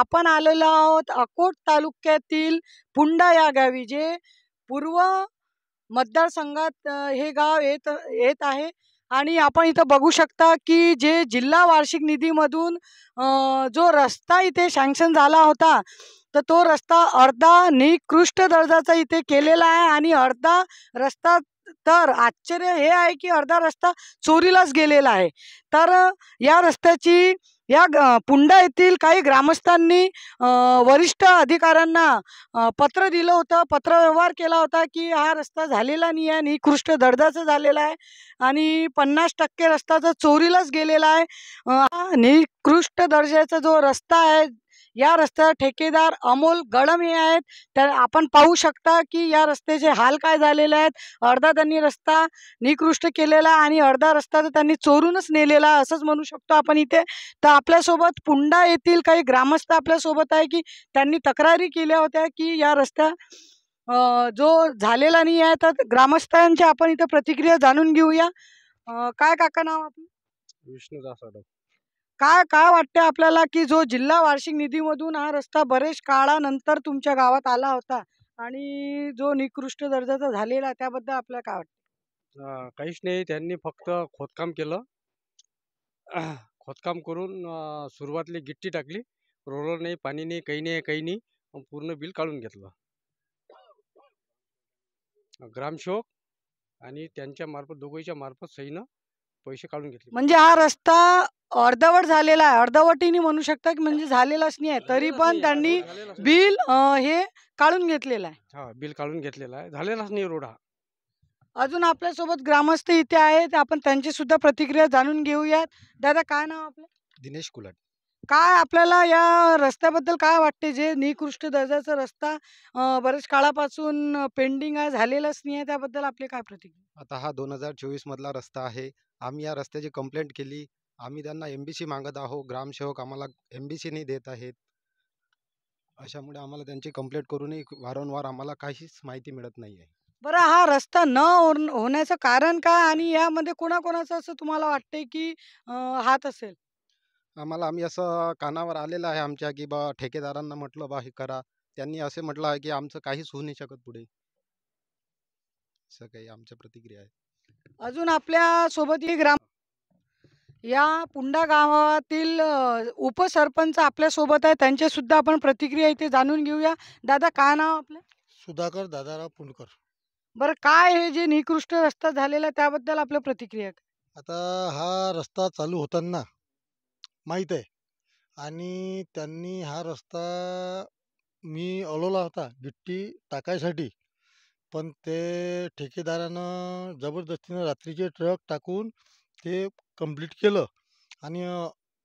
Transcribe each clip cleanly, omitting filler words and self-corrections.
आपण आलेलो आहोत अकोट तालुक्यातील पुंडा या गावी, जे पूर्व मतदारसंघात हे गाव येत येत आहे. आणि आपण इथं बघू शकता की जे जिल्हा वार्षिक निधीमधून जो रस्ता इथे सँक्शन झाला होता, तर तो रस्ता अर्धा निकृष्ट दर्जाचा इथे केलेला आहे. आणि अर्धा रस्ता, तर आश्चर्य हे आहे की अर्धा रस्ता चोरीलाच गेलेला आहे. तर या रस्त्याची पुंडा येथील काही ग्रामस्थांनी वरिष्ठ अधिकाऱ्यांना पत्र दिलं होतं, पत्रव्यवहार केला होता की हा रस्ता झालेला नाही आहे, निकृष्ट दर्जाचा झालेला आहे आणि 50% रस्ता तर चोरीलाच गेलेला आहे. हा निकृष्ट दर्जाचा जो रस्ता आहे, या रस्त्याचा ठेकेदार अमोल गडम हे आहेत. तर आपण पाहू शकता की या रस्त्याचे हाल काय झालेले आहेत. अर्धा त्यांनी रस्ता निकृष्ट केलेला आणि अर्धा रस्ता तर त्यांनी चोरूनच नेलेला, असंच म्हणू शकतो आपण इथे. तर आपल्यासोबत पुंडा येथील काही ग्रामस्थ आपल्यासोबत आहे की त्यांनी तक्रारी केल्या होत्या की या रस्ता जो झालेला नाही आहे. तर ग्रामस्थांची आपण इथे प्रतिक्रिया जाणून घेऊया. काय काका नाव आपलं? विष्णुदास आडम. काय काय वाटते आपल्याला की जो जिल्हा वार्षिक निधीमधून हा रस्ता बरेच काळानंतर तुमच्या गावात आला होता आणि जो निकृष्ट दर्जाचा झालेला, त्याबद्दल आपल्याला काय वाटतं? काहीच नाही, त्यांनी फक्त खोदकाम केलं. खोदकाम करून सुरुवातीला गिट्टी टाकली, रोलर नाही, पाणी नाही, काही नाही, काही नाही. पूर्ण बिल काढून घेतलं ग्रामसेवक आणि त्यांच्या मार्फत, दोघांच्या मार्फत सहीनं पैसे काढून घेतले. म्हणजे हा रस्ता अर्धवट झालेला आहे, अर्धवटीने म्हणू शकता की म्हणजे झालेलाच नाही आहे, तरी पण त्यांनी बिल हे काढून घेतलेलं आहे. हा, बिल काढून घेतलेलं आहे, झालेलाच नाही रोड हा. अजून आपल्यासोबत ग्रामस्थ इथे आहेत, आपण त्यांची सुद्धा प्रतिक्रिया जाणून घेऊयात. दादा, काय नाव आपलं? दिनेश कुलाट. काय आपल्याला या रस्त्याबद्दल काय वाटते, जे निकृष्ट दर्जाचा रस्ता बरेच काळापासून पेंडिंग आहे, झालेलाच नाही आहे, त्याबद्दल आपली काय प्रतिक्रिया? आता हा 2024 मधला रस्ता आहे. आम्ही या रस्त्याची कंप्लेंट केली. आम्ही त्यांना MBC मागत आहोत. ग्रामसेवक आम्हाला MBC नाही देत आहेत. अशामुळे आम्हाला त्यांची कंप्लेंट करूनही वारंवार आम्हाला काहीच माहिती मिळत नाही आहे. बरं, हा रस्ता न होण्याचं कारण काय आणि यामध्ये कोणाकोणाचं असं तुम्हाला वाटतंय की हात असेल? आम्ही असं कानावर आलेलं आहे आमच्या, की बा ठेकेदारांना म्हटलं बा हे करा. त्यांनी असे म्हटलं आहे की आमचं काहीच होऊ नाही शकत पुढे. असं काही आमच्या प्रतिक्रिया आहे. अजून आपल्या सोबत या पुंडा गावातील उपसरपंच आपल्या सोबत आहे, त्यांच्या सुद्धा आपण प्रतिक्रिया इथे जाणून घेऊया. दादा, काय नाव आपलं? सुधाकर दादाराव पुणकर. बरं, काय हे जे निकृष्ट रस्ता झालेला त्याबद्दल आपल्या प्रतिक्रिया काय? आता हा रस्ता चालू होताना माहीत आहे आणि त्यांनी हा रस्ता मी अडवला होता गिट्टी टाकायसाठी, पण ते ठेकेदारानं जबरदस्तीनं रात्रीचे ट्रक टाकून ते कंप्लीट केलं आणि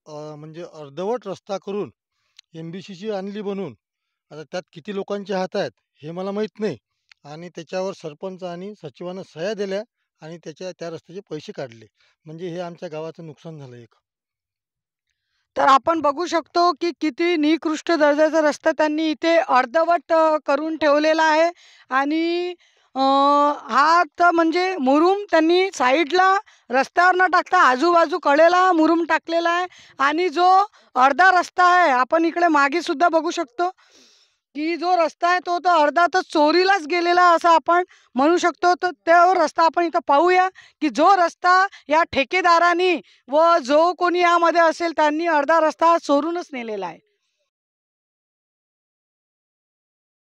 म्हणजे अर्धवट रस्ता करून MBCची आणली बनवून. आता त्यात किती लोकांचे हात आहेत हे मला माहीत नाही आणि त्याच्यावर सरपंच आणि सचिवानं सह्या दिल्या आणि त्या रस्त्याचे पैसे काढले. म्हणजे हे आमच्या गावाचं नुकसान झालं एक. तर आपण बघू शकतो की किती निकृष्ट दर्जाचा रस्ता त्यांनी इथे अर्धवट करून ठेवलेला आहे. आणि हा तर म्हणजे मुरुम त्यांनी साईडला रस्त्यावर न टाकता आजूबाजू कडेला मुरुम टाकलेला आहे. आणि जो अर्धा रस्ता आहे, आपण इकडे मागे सुद्धा बघू शकतो की जो रस्ता आहे तो तर अर्धा तर चोरीलाच गेलेला असं आपण म्हणू शकतो. तर तो रस्ता आपण इथं पाहूया की जो रस्ता या ठेकेदारांनी व जो कोणी यामध्ये असेल त्यांनी अर्धा रस्ता चोरूनच नेलेला आहे.